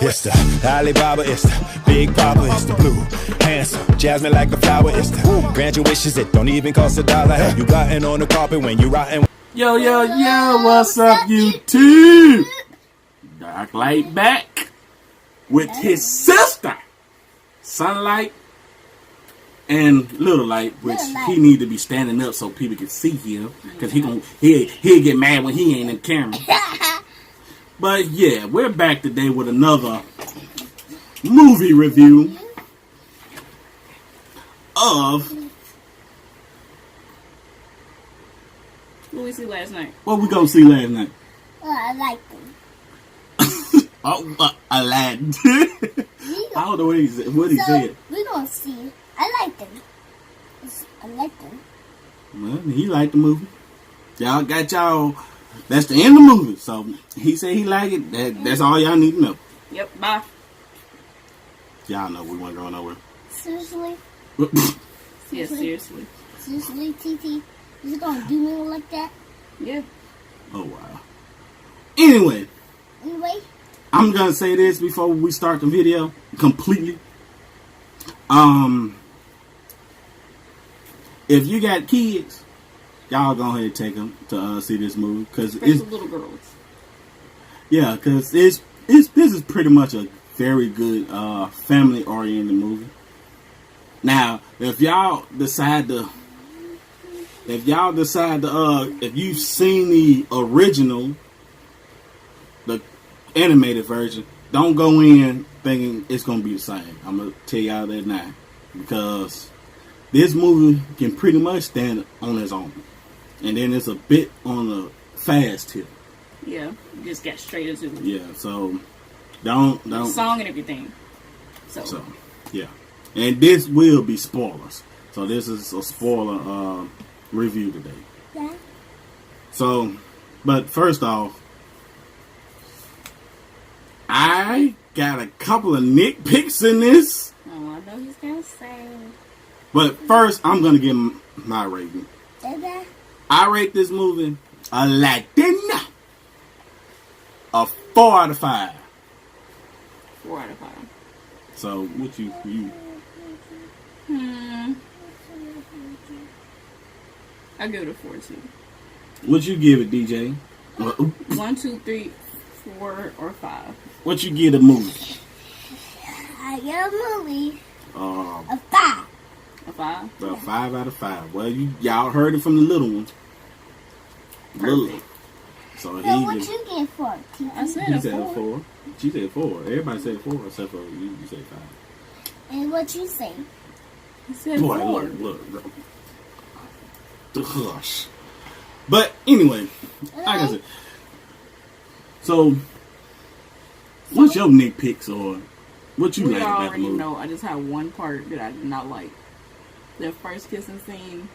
It's the Alibaba, it's the Big Papa, it's the blue, handsome, jasmine like a flower. It's the grant your wishes, it don't even cost $1. Have you gotten on the carpet when you rotting? Yo, what's up, YouTube? Dark Light back with his sister, Sunlight and Little Light, which he need to be standing up so people can see him, because he'll get mad when he ain't in the camera. But yeah, we're back today with another movie review of what we see last night. What we gonna see last night? I like them. Aladdin. I don't know what he said. We're gonna see. I like them. I like them. Well, he liked the movie. Y'all got y'all. That's the end of the movie. So he said he liked it. That's all y'all need to know. Yep. Bye. Y'all know we weren't going nowhere. Seriously? Yeah, seriously. Seriously, TT? Is it gonna do me like that? Yeah. Oh wow. Anyway, I'm gonna say this before we start the video completely. If you got kids, y'all go ahead and take them to see this movie, because it's little girls. Yeah, because this is pretty much a very good family oriented movie. Now, if you've seen the original, the animated version, don't go in thinking it's gonna be the same. I'm gonna tell y'all that now, because this movie can pretty much stand on its own, and then it's a bit on the fast tip. Yeah, just got straight into it. Yeah, so don't song and everything. So yeah, and this will be spoilers. So this is a spoiler review today. Yeah. So, but first off, I got a couple of nitpicks in this. Oh, I know he's gonna say. But first, I'm gonna give my rating. I rate this movie Aladdin a 4 out of 5. 4 out of 5. So, what you? I give it a 4 too. What you give it, DJ? 1, 2, 3, 4, or 5. What you give the movie? I give a movie A 5. A 5? A 5 out of 5. Well, y'all heard it from the little one. Perfect. So what you get for it? I said he a said 4. 4. She said 4. Everybody said 4 except for you. You said 5. And what you say? He said Boy, 4. look. Hush. But anyway, like I said, so what's your nitpicks or what you like about the already movie? know. I just had one part that I did not like. The first kissing scene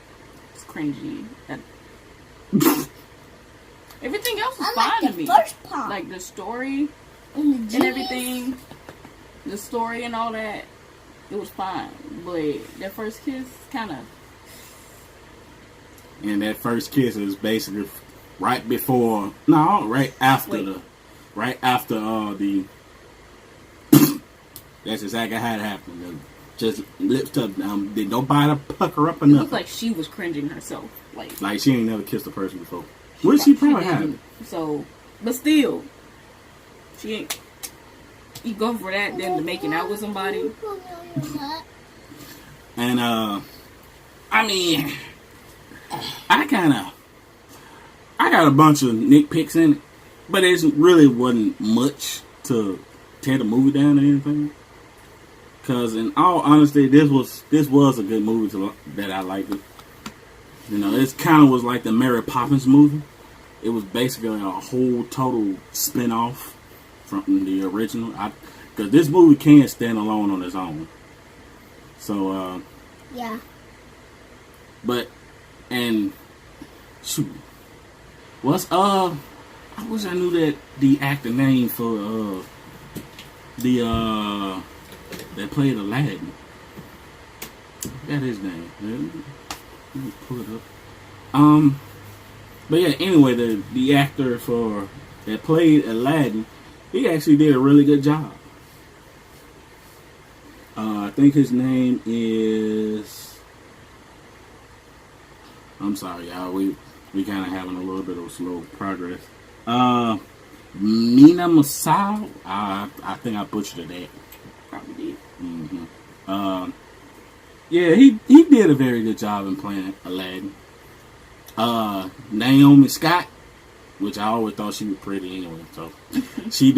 was cringy. Everything else was fine to me. First part. Like the story and everything, the story and all that, it was fine. But that first kiss, kind of. And that first kiss is basically right after the. That's exactly how it happened. Just lips up. Did nobody pucker up It enough? looked like she was cringing herself. Like she ain't never kissed a person before. Well, she probably had. So, but still, she ain't. You go for that, then the making out with somebody. And I mean, I got a bunch of nitpicks in it, but it really wasn't much to tear the movie down or anything. Cause in all honesty, this was a good movie that I liked it. You know, it kind of was like the Mary Poppins movie. It was basically a whole total spin-off from the original. Because this movie can't stand alone on its own. So, yeah. But, and, shoot. I wish I knew that the actor name for, that played Aladdin. That his name. Let me pull it up. But yeah, anyway, the actor that played Aladdin, he actually did a really good job. I think his name is. I'm sorry, y'all. We kind of having a little bit of slow progress. Mina Masao. I think I butchered that. Probably did. Yeah, he did a very good job in playing Aladdin. Naomi Scott, which I always thought she was pretty anyway, so she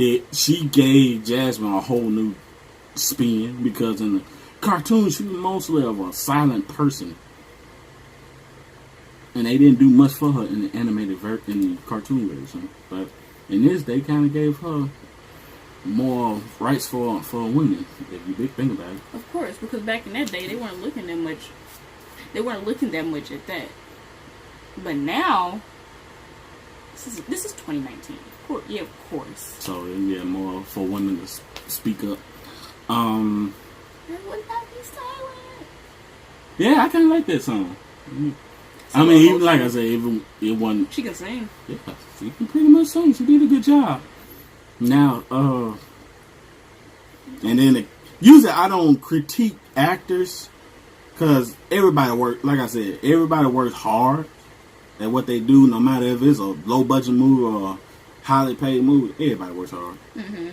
gave Jasmine a whole new spin, because in the cartoon she was mostly of a silent person, and they didn't do much for her in the animated in the cartoon version. But in this, they kind of gave her more rights for women, if you think about it. Of course, because back in that day they weren't looking that much. They weren't looking that much at that. But now, this is 2019. Of course. So yeah, more for women to speak up. And would not be silent. Yeah, I kind of like that song. I mean, even like I said, it wasn't. She can sing. Yeah, she can pretty much sing. She did a good job. Now, and then usually I don't critique actors, because everybody works. Like I said, everybody works hard at what they do, no matter if it's a low budget movie or a highly paid movie. Everybody works hard. Mm-hmm.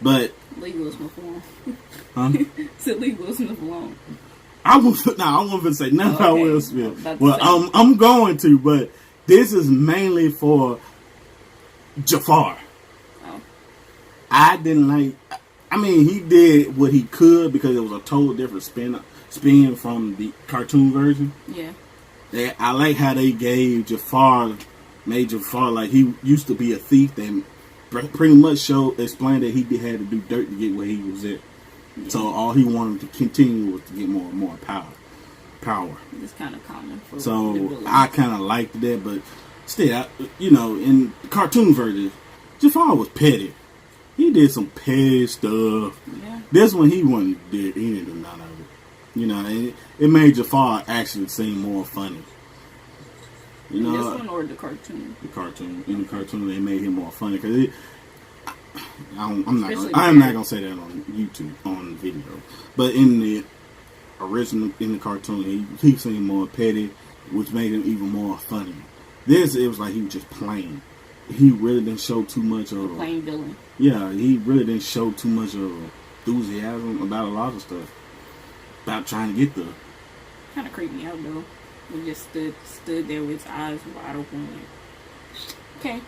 But Lee Will Smith alone. Huh? Said Lee Will Smith alone. I wasn't gonna say nothing about Will Smith. Well, say. I'm going to, but this is mainly for Jafar. Oh. I didn't like. I mean, he did what he could, because it was a total different spin from the cartoon version. Yeah. I like how they made Jafar like he used to be a thief. They pretty much explained that he had to do dirt to get where he was at. Yeah. So all he wanted to continue was to get more and more power. It's kind of common. So I kind of liked that, but still, in the cartoon version, Jafar was petty. He did some petty stuff. Yeah. This one he didn't do none of it. It made Jafar actually seem more funny. This one or the cartoon? The cartoon. In the cartoon, they made him more funny, because I'm not gonna say that on YouTube on video, but in the original, in the cartoon, he seemed more petty, which made him even more funny. It was like he was just playing. He really didn't show too much of plain villain. Yeah, he really didn't show too much of enthusiasm about a lot of stuff. About trying to get the. Kind of creeped me out though. He just stood there with his eyes wide open. Okay.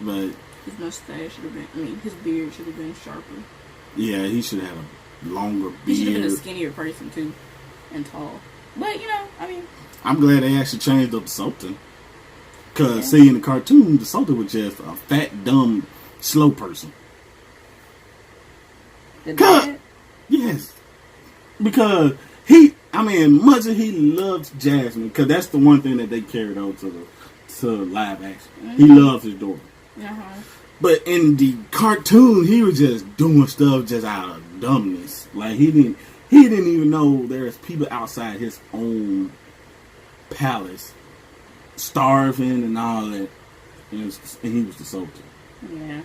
But his mustache should have been. I mean, his beard should have been sharper. Yeah, he should have had a longer beard. He should have been a skinnier person too, and tall. But I mean, I'm glad they actually changed up the Sultan. Because see, in the cartoon, the Sultan was just a fat, dumb, slow person. Yes, because much as he loves Jasmine, because that's the one thing that they carried over to live action. Mm-hmm. He loves his daughter. Uh-huh. But in the cartoon, he was just doing stuff just out of dumbness. Like he didn't even know there's people outside his own palace starving and all that. And he was the Sultan. Yeah.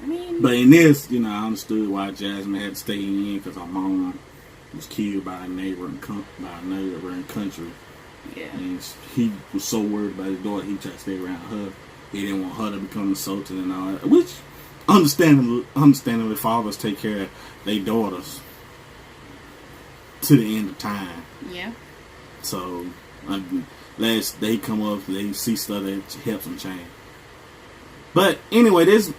I mean, but in this, I understood why Jasmine had to stay in, because her mom was killed by a neighboring country. Yeah. And he was so worried about his daughter, he tried to stay around her. He didn't want her to become the Sultan and all that. Which, understandably, fathers take care of their daughters to the end of time. Yeah. So, last they come up, they see stuff that helps them change. But anyway, this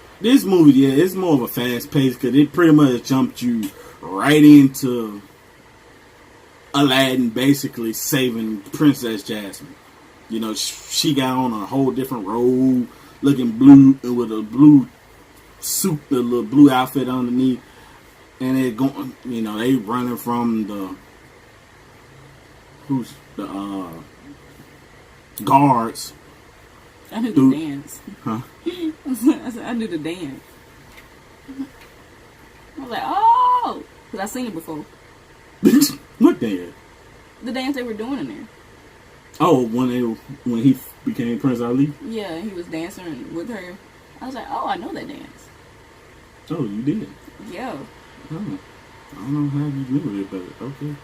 movie, it's more of a fast pace, because it pretty much jumped you right into Aladdin basically saving Princess Jasmine. She got on a whole different robe, looking blue, with a blue suit, the little blue outfit underneath, and they going, they running from the guards. I knew the dance. Huh? I said I knew the dance. I was like, oh, because I've seen it before. What dance? The dance they were doing in there. Oh, when he became Prince Ali? Yeah, he was dancing with her. I was like, oh, I know that dance. Oh, you did? Yeah. Oh, I don't know how you knew it, but okay.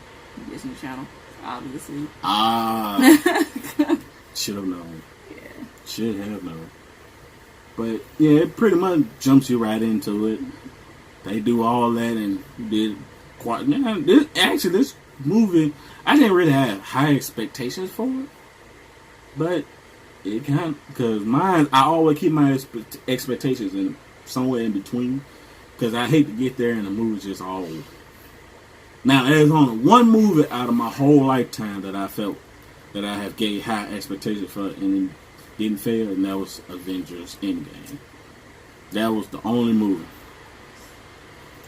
Disney Channel, obviously. Should have known. Yeah. Should have known. But yeah, it pretty much jumps you right into it. They do all that and did quite. This movie, I didn't really have high expectations for it, but it kind of, because mine, I always keep my expectations in somewhere in between, because I hate to get there and the movie's just all over. Now, there's only one movie out of my whole lifetime that I felt that I have gave high expectations for and didn't fail, and that was Avengers Endgame. That was the only movie.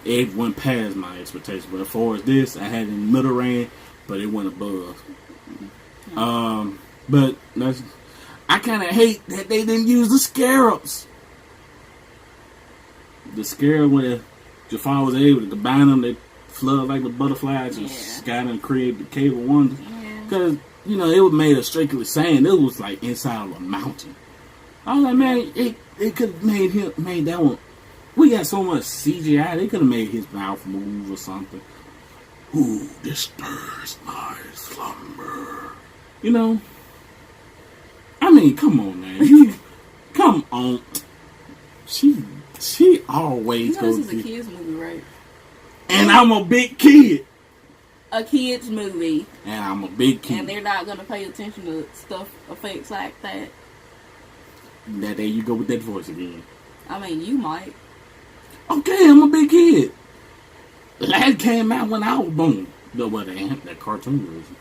It went past my expectations, but as far as this, I had it in the middle range, but it went above. But that's, I kind of hate that they didn't use the scarabs. The scarab where Jafar was able to combine them, they flood like the butterflies and sky and create the Cave of Wonders. Because, it was made of strictly sand. It was like inside of a mountain. I was like, man, it could have made that one. We got so much CGI, they could have made his mouth move or something. Who disturbs my slumber? I mean, come on, man. Come on. She always goes. This is a kid's movie, right? And I'm a big kid. A kid's movie. And I'm a big kid. And they're not going to pay attention to stuff, effects like that. There you go with that voice again. I mean, you might. Okay, I'm a big kid. That came out when I was born. That cartoon version.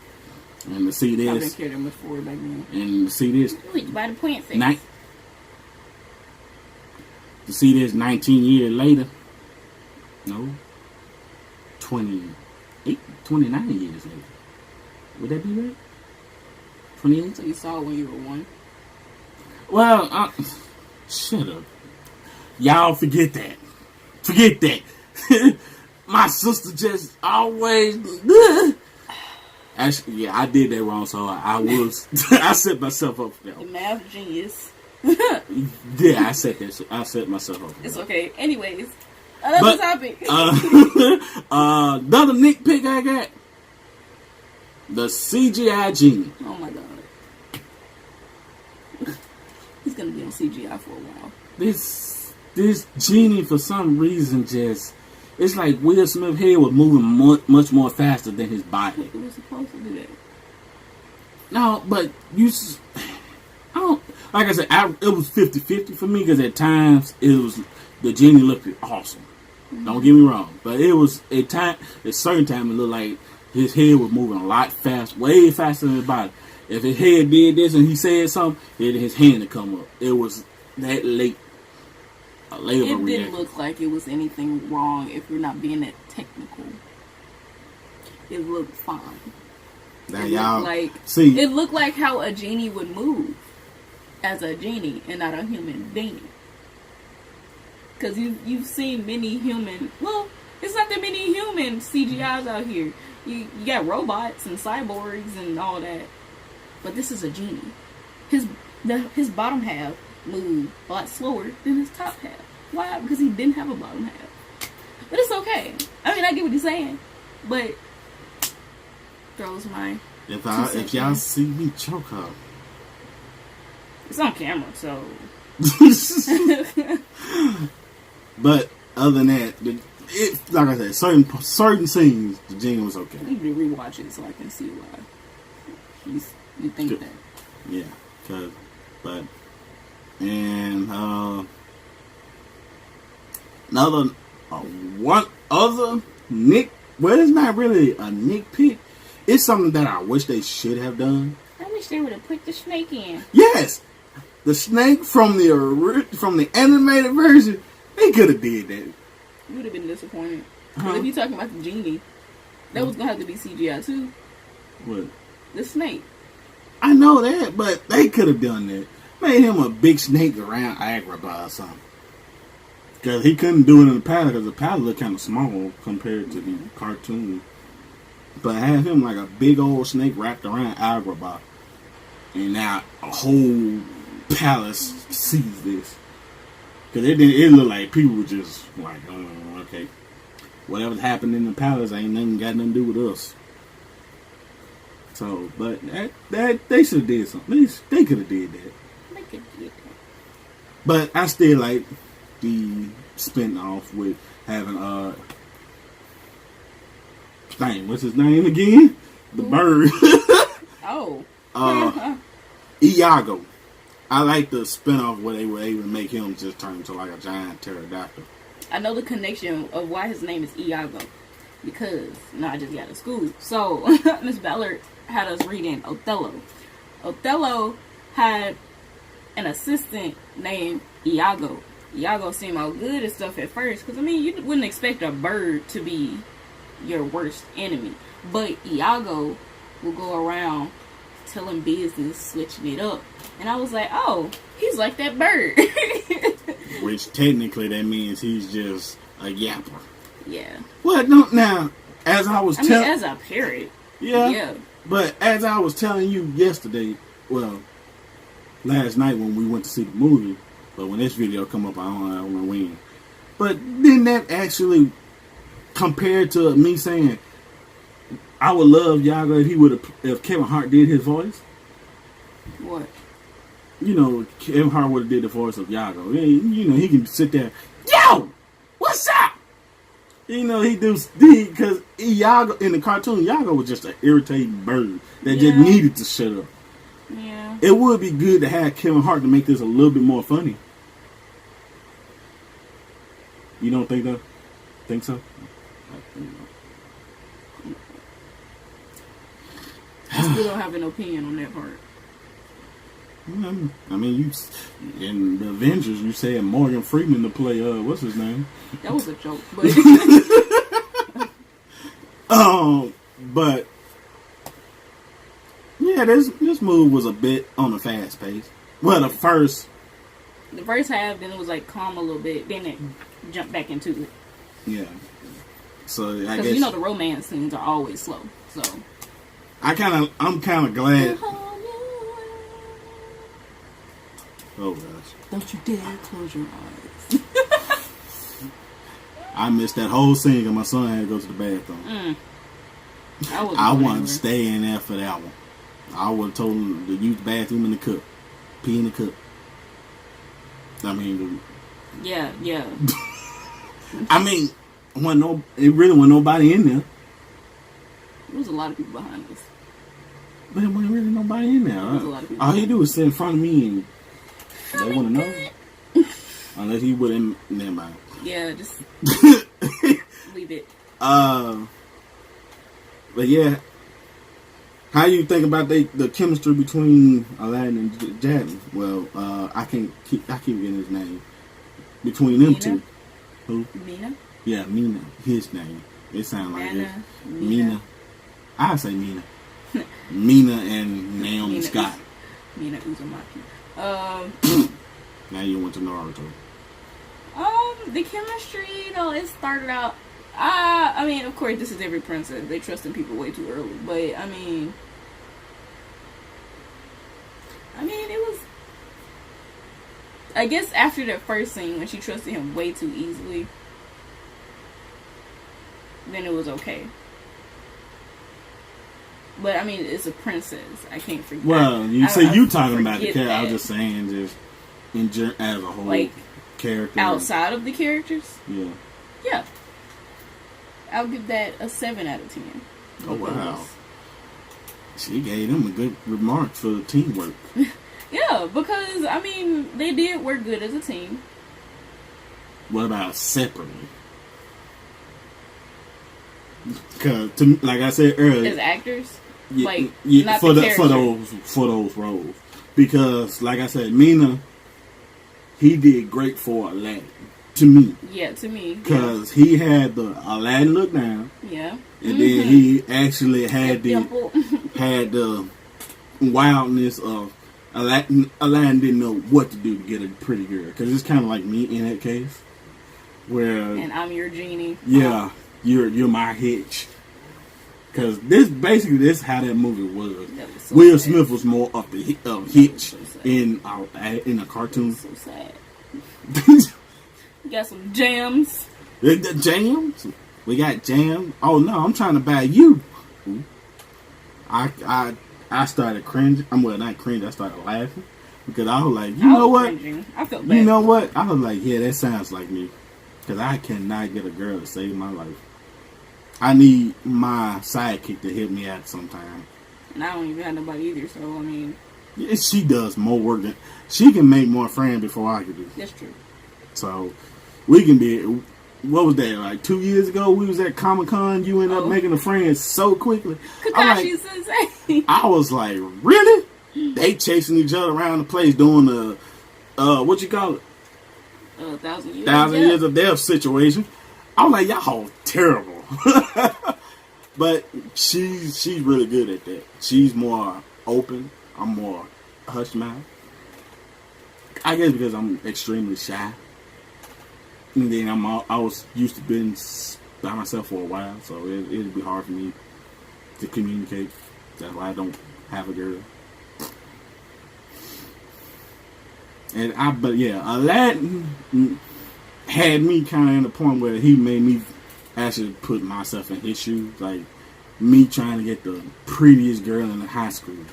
And to see this. I didn't care that much for it back then. And to see this. By the point face. To see this 19 years later. No. 29 years later. Would that be right? 28? So you saw it when you were 1? Well, shut up. Y'all forget that. Forget that. My sister just always. Actually, yeah, I did that wrong, so I set myself up for that. The math genius. Yeah, I set myself up for that. It's okay. Anyways, another topic. Another nitpick I got. The CGI genie. Oh my god. He's gonna be on CGI for a while. This genie, for some reason, it's like Will Smith's head was moving much more faster than his body. It was supposed to do that. No, but I don't, like I said, it was 50-50 for me, because at times, the genie looked awesome. Mm-hmm. Don't get me wrong. But it was, at certain time, it looked like his head was moving a lot fast, way faster than his body. If his head did this and he said something, then his hand would come up. It was that late. It didn't look like it was anything wrong if you're not being that technical. It looked fine. Now it looked like how a genie would move as a genie and not a human being. Because you've seen many human. Well, it's not that many human CGIs out here. You got robots and cyborgs and all that, but this is a genie. His bottom half moved a lot slower than his top half. Why? Because he didn't have a bottom half. But it's okay. I mean, I get what he's saying, but throws my. If y'all see me choke up, it's on camera, so. But other than that, like I said, certain scenes, the genie was okay. I need to rewatch it so I can see why you think that. Yeah, one other well, it's not really a nitpick. It's something that I wish they should have done. I wish they would have put the snake in. Yes, the snake from the animated version. They could have did that. You would have been disappointed. If you're talking about the genie, that was gonna have to be CGI too. What? The snake. I know that, but they could have done that. Made him a big snake around Agrabah or something. Because he couldn't do it in the palette, because the palette looked kind of small compared to the cartoon. But have him like a big old snake wrapped around Agrabah. And now a whole palace sees this. Because it looked like people were just like, oh, okay. Whatever's happened in the palace ain't got nothing to do with us. So, but that they should have did something. They could have did that. They could have did that. But I still like the spin-off with having what's his name again? The bird. Oh. Iago. I like the spin-off where they were able to make him just turn into like a giant pterodactyl. I know the connection of why his name is Iago. Because, I just got to school. So, Miss Ballard had us reading Othello. Othello had an assistant named Iago. Iago seemed all good and stuff at first. Because, you wouldn't expect a bird to be your worst enemy. But Iago will go around telling business, switching it up. And I was like, oh, he's like that bird. Which technically that means he's just a yapper. Yeah. Well, no, now, as I was telling... as a parrot. Yeah. But as I was telling you yesterday, well, last night when we went to see the movie, but when this video come up, I don't know when. But didn't that actually, compared to me saying, I would love Iago if Kevin Hart did his voice? What? Kevin Hart would have did the voice of Iago. He can sit there, yo, what's up? He because Iago in the cartoon, Iago was just an irritating bird that just needed to shut up. Yeah. It would be good to have Kevin Hart to make this a little bit more funny. You don't think that? Think so? I still don't have an opinion on that part. You in the Avengers, you said Morgan Freeman to play what's his name? That was a joke, but but yeah, this move was a bit on the fast pace. Well, the first half, then it was like calm a little bit, then it jumped back into it. Yeah. So I guess the romance scenes are always slow. So I'm kind of glad. Oh gosh! Don't you dare close your eyes. I missed that whole scene because my son had to go to the bathroom. I wasn't staying there for that one. I would have told him to use the bathroom in the cup, pee in the cup. Yeah. it really wasn't nobody in there. There was a lot of people behind us. But there wasn't really nobody in there. There was a lot of people. All he do is sit in front of me and they want to know. Unless he wouldn't, never mind. Yeah, just leave it. But yeah, how you think about the chemistry between Aladdin and Jasmine? Well, I keep getting his name between them two. Who? Mina. Yeah, Mina. His name. It sounds like it. Mina. I say Mina. Mina and Naomi Scott. Mina Uzumaki. Now you went to Naruto. The chemistry, it started out. Of course, this is every princess. They trust in people way too early. But it was. I guess after that first scene when she trusted him way too easily, then it was okay. But it's a princess. I can't forget. Well, you say you talking about the character. I was just saying, just as a whole, like character outside of the characters. Yeah. I'll give that a 7 out of 10. Oh wow! She gave them a good remark for the teamwork. Yeah, because they did work good as a team. What about separately? Because, like I said earlier, as actors, not for those roles. Because, like I said, Mina, he did great for Aladdin. To me. Yeah, to me. Because he had the Aladdin look down. Yeah. And then he actually had the wildness of Aladdin didn't know what to do to get a pretty girl. Because it's kind of like me in that case. Where... And I'm your genie. Yeah. You're my hitch. Because this how that movie was. So Will sad. Smith was more of the hitch so in a cartoon. So sad. You got some jams. The jams? We got jams. Oh no, I'm trying to buy you. I started cringing. I'm well, not cringing. I started laughing because I was like, you know what? Cringing. I felt bad. You know what? I was like, yeah, that sounds like me. Because I cannot get a girl to save my life. I need my sidekick to hit me out sometime. And I don't even have nobody either, so I mean. Yeah, she does more work than she can make more friends before I can do. That's true. So we can be. What was that? Like 2 years ago, we was at Comic-Con. You ended up making a friend so quickly. Kakashi Sensei. I was like, really? They chasing each other around the place doing the what you call it? 1,000 years. 1,000 years of death situation. I was like, y'all terrible. But she's really good at that. She's more open. I'm more hush mouth. I guess because I'm extremely shy. And then I was used to being by myself for a while, so it'd be hard for me to communicate. That's why I don't have a girl. But yeah, Aladdin had me kind of in the point where he made me actually put myself in his shoes, like me trying to get the prettiest girl in the high school,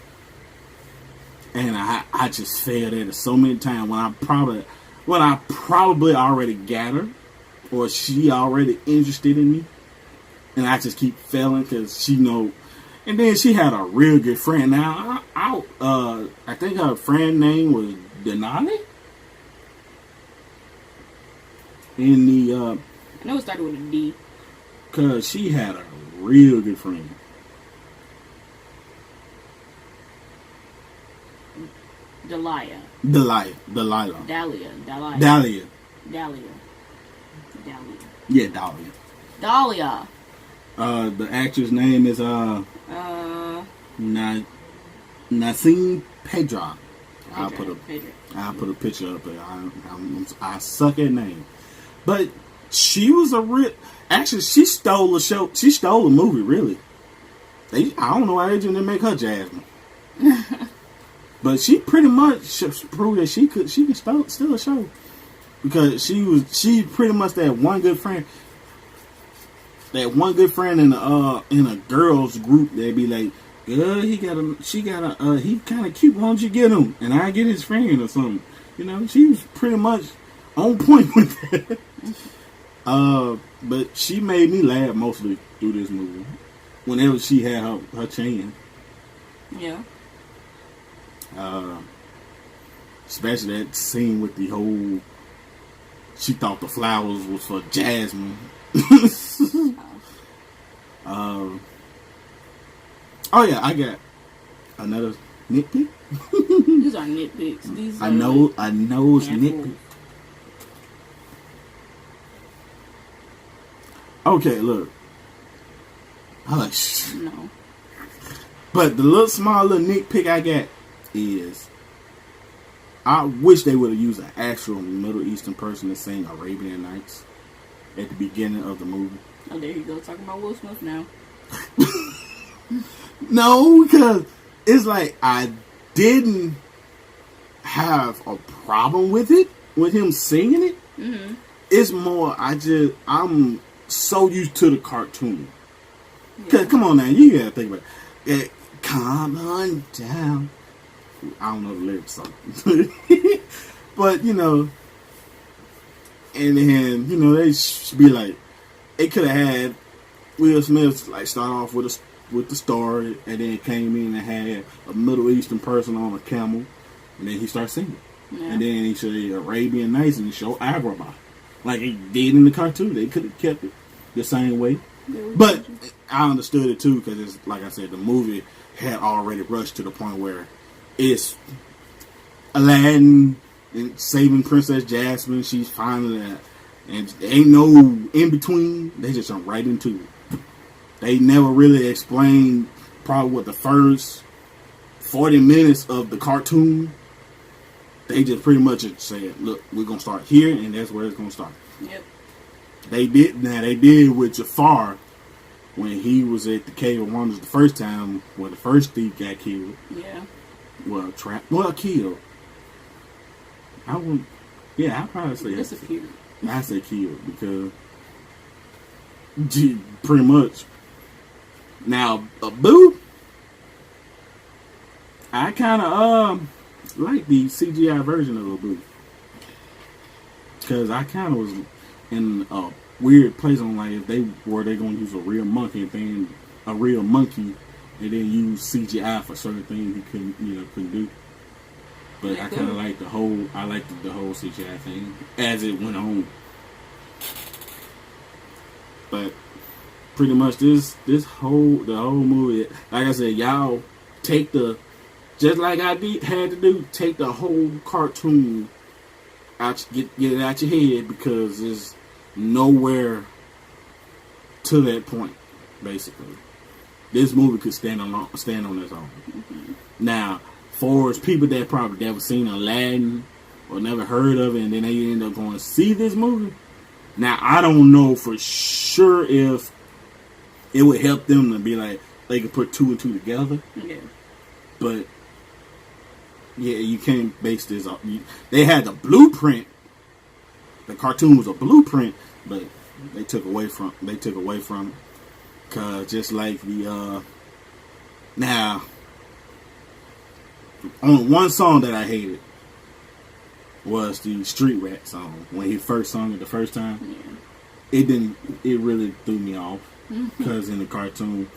and I just failed at it so many times when I probably already got her, or she already interested in me, and I just keep failing because she know. And then she had a real good friend. Now I think her friend name was Denali. In the I know it started with a D. Cause she had a real good friend. Delilah. Dahlia. Yeah, Dahlia. Dahlia. The actress name is Nassim Pedra. I'll put a picture up there. I suck at names, but she was a real. Actually, she stole a show. She stole a movie. Really, I don't know why they didn't make her Jasmine. But she pretty much proved that she can steal a show, because she pretty much that one good friend. That one good friend in a girls group, they'd be like, "Girl, he kind of cute. Why don't you get him? And I get his friend or something." You know, she was pretty much on point with that. But she made me laugh mostly through this movie. Whenever she had her chance. Yeah. Especially that scene with the whole. She thought the flowers was for Jasmine. Oh yeah, I got another nitpick. These are nitpicks. These are I know it's nitpick. Okay, look. Hush. No. But the small little nitpick I got is I wish they would have used an actual Middle Eastern person to sing Arabian Nights at the beginning of the movie. Oh, there you go, talking about Will Smith now. No, because it's like I didn't have a problem with it, with him singing it. Mm-hmm. It's more, I'm so used to the cartoon. Because, come on now, you gotta think about it. Come on down. I don't know the lyrics, so. But, and then, they should be like, it could have had Will Smith like start off with the story, and then it came in and had a Middle Eastern person on a camel, and then he starts singing. Yeah. And then he said Arabian Nights and he showed Agrabah. Like he did in the cartoon. They could have kept it the same way. But I understood it too, because it's like I said, the movie had already rushed to the point where it's Aladdin and saving Princess Jasmine. She's finally and there ain't no in between. They just jump right into it. They never really explained probably what the first 40 minutes of the cartoon. They just pretty much said, "Look, we're gonna start here, and that's where it's gonna start." Yep. They did with Jafar when he was at the Cave of Wonders the first time, when the first thief got killed. Yeah. Killed. Yeah, I probably say disappeared. I say killed because pretty much. Now, Boo, I kind of like the CGI version of Boo because I kind of was in a weird place on like if they gonna use a real monkey and then use CGI for certain things he couldn't do. But I kind of like the whole CGI thing as it went on. But pretty much the whole movie, like I said, y'all take just like I had to do, take the whole cartoon out, get it out your head because there's nowhere to that point. Basically, this movie could stand on its own. Mm-hmm. Now, for people that probably never seen Aladdin or never heard of it, and then they end up going to see this movie. Now, I don't know for sure if it would help them to be like they could put two and two together. Yeah. But yeah, you can't base this off. They had the blueprint. The cartoon was a blueprint, but they took away from it. Cause just like the now on one song that I hated was the Street Rat song when he first sung it the first time. Yeah. It really threw me off because in the cartoon,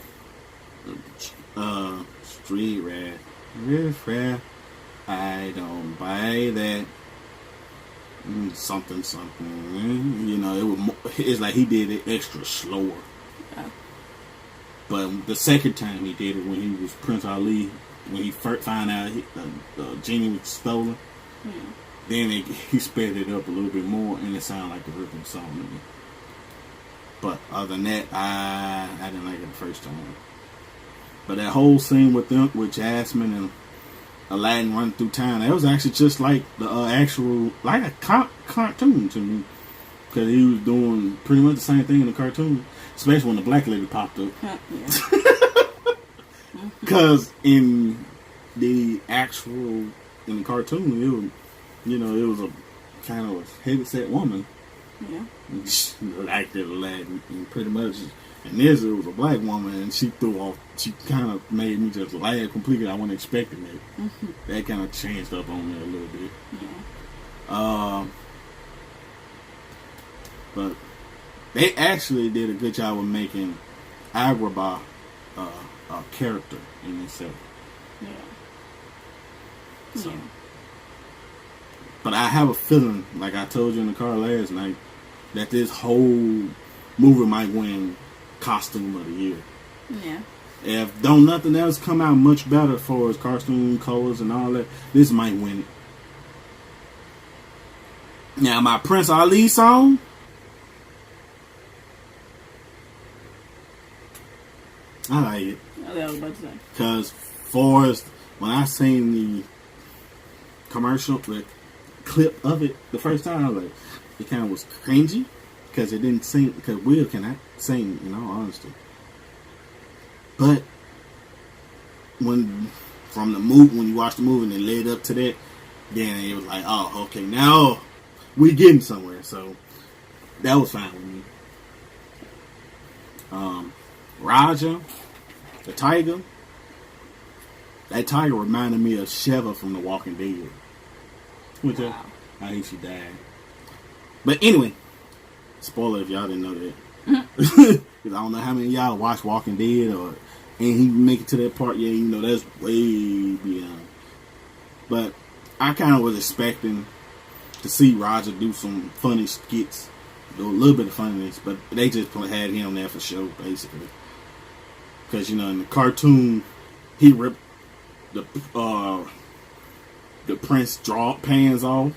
Street Rat, riff rat, I don't buy that. Something. It's like he did it extra slower. Yeah. But the second time he did it when he was Prince Ali, when he first found out the genie was stolen, then he sped it up a little bit more, and it sounded like the rhythm song to me. But other than that, I didn't like it the first time. But that whole scene with Jasmine and Aladdin running through town, that was actually just like the actual, like a cartoon to me. Because he was doing pretty much the same thing in the cartoon. Especially when the black lady popped up. Because in the cartoon, it was a kind of a heavy-set woman. Yeah. Like Aladdin. And pretty much, and this, it was a black woman, and she kind of made me just laugh completely. I wasn't expecting it. Mm-hmm. That kind of changed up on me a little bit. Yeah. But they actually did a good job of making Agrabah a character in itself. Yeah. So. Yeah. But I have a feeling, like I told you in the car last night, that this whole movie might win Costume of the Year. Yeah. If don't nothing else come out much better as far as costume, colors, and all that, this might win it. Now, my Prince Ali song, I like it. I was about to say. Because when I seen the commercial, the clip of it the first time, I was like, it kind of was cringy because it didn't sing. Because Will cannot sing, in all honesty. But when you watch the movie and it led up to that, then it was like, oh, okay, now we getting somewhere. So that was fine with me. Raja, the tiger. That tiger reminded me of Sheva from The Walking Dead. Which I hate she died. But anyway, spoiler if y'all didn't know that. Because I don't know how many of y'all watch Walking Dead and he make it to that part. Yeah, that's way beyond. But I kind of was expecting to see Roger do some funny skits. Do a little bit of funniness, but they just had him there for show, basically. Because, in the cartoon, he ripped the prince pans off,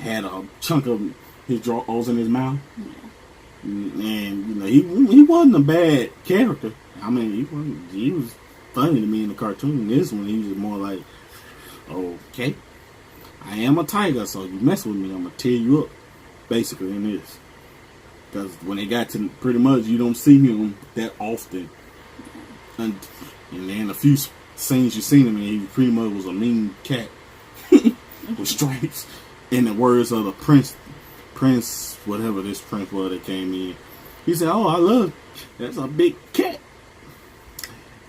had a chunk of his drawers in his mouth. Yeah. And, he wasn't a bad character. I mean, he was funny to me in the cartoon. This one, he was more like, okay, I am a tiger, so you mess with me, I'm going to tear you up, basically, in this. Because when they got to pretty much, you don't see him that often. And then a few scenes you seen him in, he pretty much was a mean cat with stripes. in the words of the prince, whatever this prince was that came in, he said, "Oh, I love, that's a big cat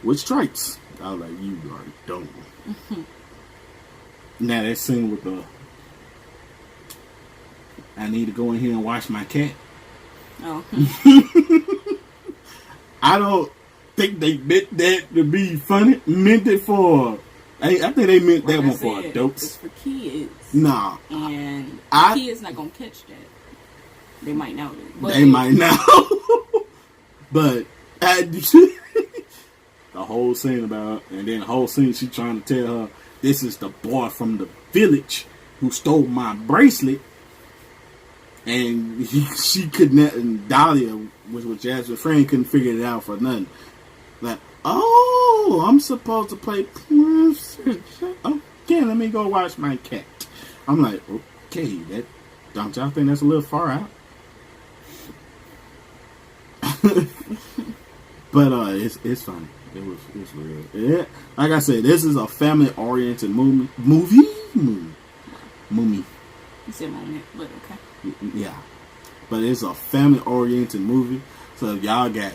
with stripes." I was like, "You are dumb." Now that scene with the, I need to go in here and wash my cat. Oh. I don't think they meant that to be funny. Meant it for, I think they meant that one for adults. It's for kids. Nah. And kids not gonna catch that. They might know it. They might know. But the whole scene about, and then the whole scene she trying to tell her, this is the boy from the village who stole my bracelet. And she could not, and Dahlia, which was Jasmine's friend, couldn't figure it out for nothing. Like, oh, I'm supposed to play princess. Okay, let me go watch my cat. I'm like, okay, that, don't y'all think that's a little far out? But it's funny. It's real. Yeah, like I said, this is a family oriented movie. You said moment, but okay. Yeah, but it's a family oriented movie. So if y'all got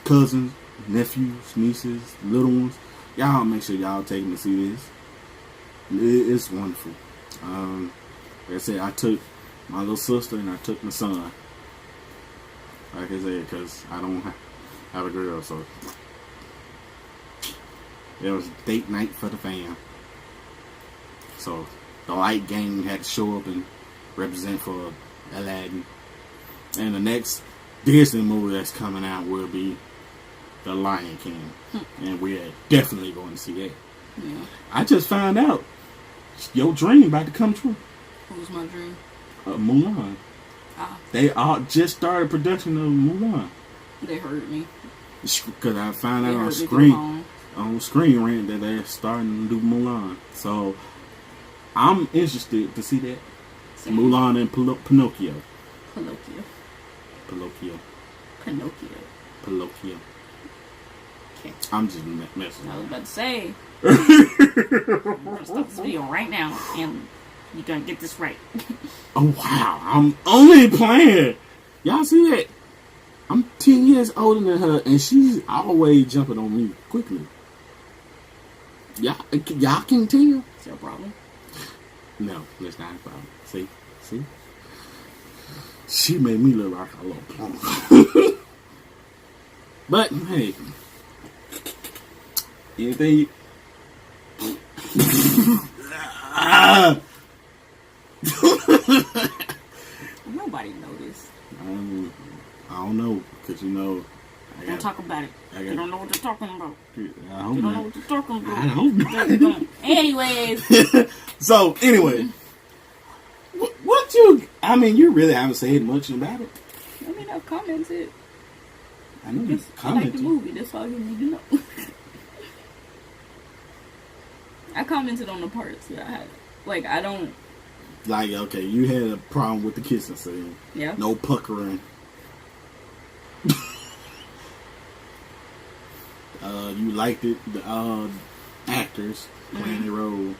cousins, nephews, nieces, little ones, y'all make sure y'all take them to see this. It's wonderful. Like I said, I took my little sister and I took my son. Like I said, because I don't have a girl, so it was date night for the fam. So the Light Gang had to show up and represent for Aladdin. And the next Disney movie that's coming out will be The Lion King. And we're definitely going to see that. Yeah. I just found out your dream about to come true. What was my dream? Mulan. They all just started production of Mulan. They hurt me. Because I found out on Screen Rant that they're starting to do Mulan. So I'm interested to see that. Same. Mulan and Pinocchio. Okay. I'm just messing. I was about to say. I'm gonna stop this video right now, and you're gonna get this right. Oh wow! I'm only playing. Y'all see that? I'm 10 years older than her, and she's always jumping on me quickly. Y'all can tell. Is there a problem? No, that's not a problem. See? She made me look like a little plump. But hey, anything? Nobody noticed. I don't know, because don't talk about it. You don't know what they're talking about. You don't know what you're talking about. I don't know. Anyways. So, anyway. What you... I mean, you really haven't said much about it. I mean, I've commented. I know you commented. I like the movie. That's all you need to know. I commented on the parts that I had. Like, I don't... Like, okay, you had a problem with the kissing scene. Yeah. No puckering. You liked it, the actors playing the role.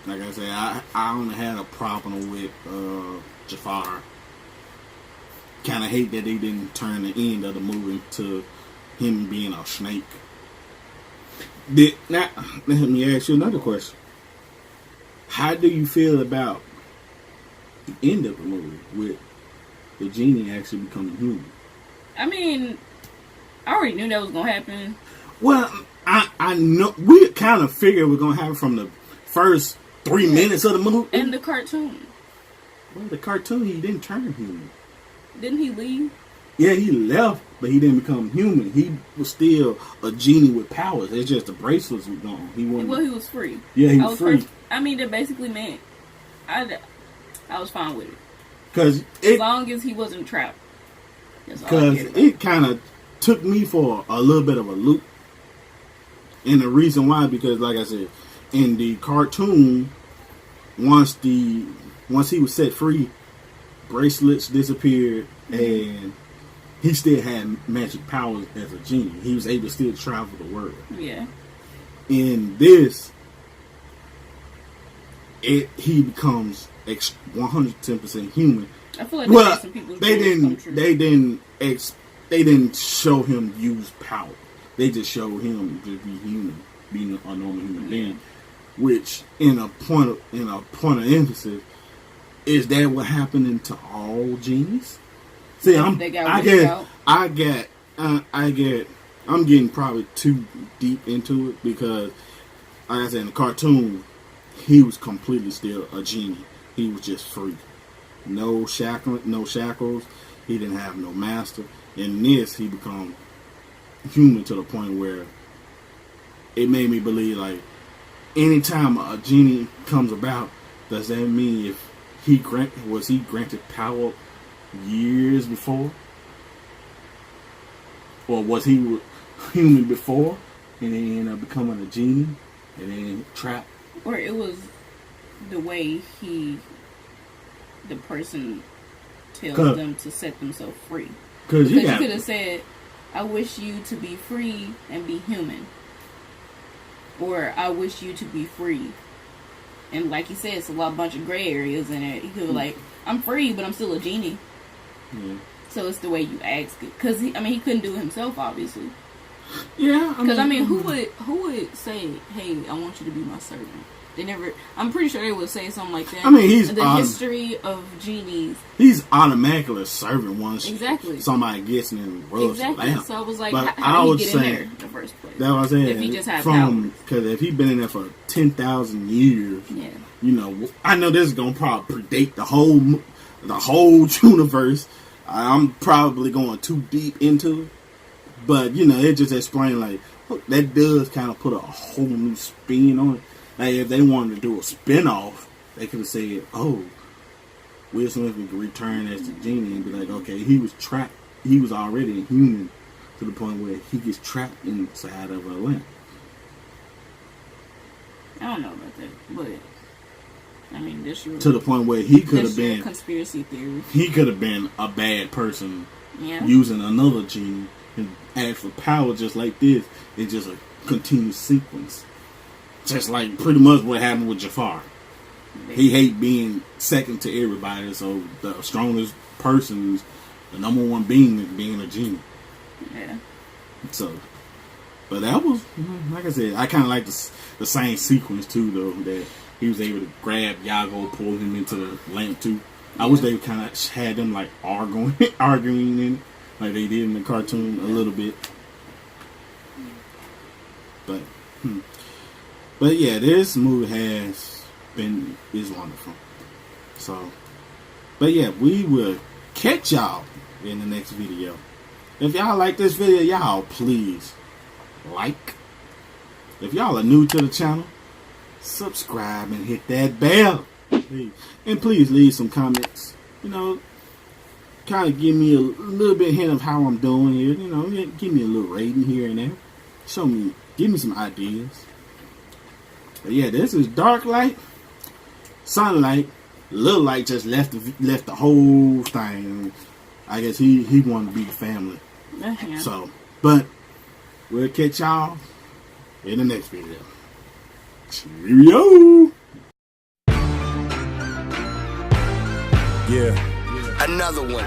Like I said, I only had a problem with Jafar. Kind of hate that they didn't turn the end of the movie to him being a snake. Now, let me ask you another question. How do you feel about the end of the movie with the genie actually becoming human? I mean, I already knew that was going to happen. Well, I know, we kind of figured we're going to have it from the first 3 minutes of the movie. And the cartoon. Well, the cartoon, he didn't turn human. Didn't he leave? Yeah, he left, but he didn't become human. He was still a genie with powers. It's just the bracelets were gone. He was free. Yeah, he was free. I mean, that basically meant I was fine with it. As long as he wasn't trapped. Because it kind of took me for a little bit of a loop. And the reason why, because like I said, in the cartoon, once he was set free, bracelets disappeared, and he still had magic powers as a genie. He was able to still travel the world. Yeah. In this, he becomes 110% human. I feel like Well, some people's they dreams come didn't. true. They didn't show him use power. They just showed him to be human, being a normal human being. Which, in a point of emphasis, is that what happened to all genies? See, I'm getting probably too deep into it because, like I said, in the cartoon, he was completely still a genie. He was just free, no shackles. He didn't have no master. In this, he become human to the point where it made me believe like anytime a genie comes about, does that mean if was he granted power years before, or was he human before and then ended up becoming a genie and then trapped? Or it was the way the person tells them to set themselves free. Because you could have said, I wish you to be free and be human. Or I wish you to be free. And like you said, it's a bunch of gray areas in it. He could be like, I'm free, but I'm still a genie. Yeah. So it's the way you ask it. Because, he couldn't do it himself, obviously. Yeah. Because, who would say, hey, I want you to be my servant? They never... I'm pretty sure they would say something like that. I mean, he's... The history of genies. He's automatically a servant once somebody gets in and rubs the lamp. So I was like, but how did he get in there in the first place? That's what I was saying. If he just had powers. Because if he's been in there for 10,000 years, you know, I know this is going to probably predate the whole universe. I'm probably going too deep into it. But, you know, it just explained, like, that does kind of put a whole new spin on it. Like, if they wanted to do a spin-off, they could have said, oh, Will Smith would return as the genie and be like, okay, he was trapped. He was already a human to the point where he gets trapped inside of a lamp. I don't know about that, but I mean, that's your... To the point where he could have been... conspiracy theory. He could have been a bad person using another genie and ask for power just like this. It's just a continuous sequence. Just like pretty much what happened with Jafar. He hate being second to everybody, so the strongest person is the number one being is being a genie. Yeah. So, but that was, like I said, I kind of like the same sequence too, though, that he was able to grab Yago, pull him into the lamp too. I wish they kind of had them like arguing in it, like they did in the cartoon a little bit. But yeah, this movie is wonderful. So, but yeah, we will catch y'all in the next video. If y'all like this video, y'all please like. If y'all are new to the channel, subscribe and hit that bell. Please. And please leave some comments. You know, kind of give me a little bit hint of how I'm doing here. You know, give me a little rating here and there. Give me some ideas. But yeah, this is dark light, sunlight. Little light just left the whole thing. I guess he wanted to be the family. Yeah. So, but we'll catch y'all in the next video. Cheerio. Yeah. Another one.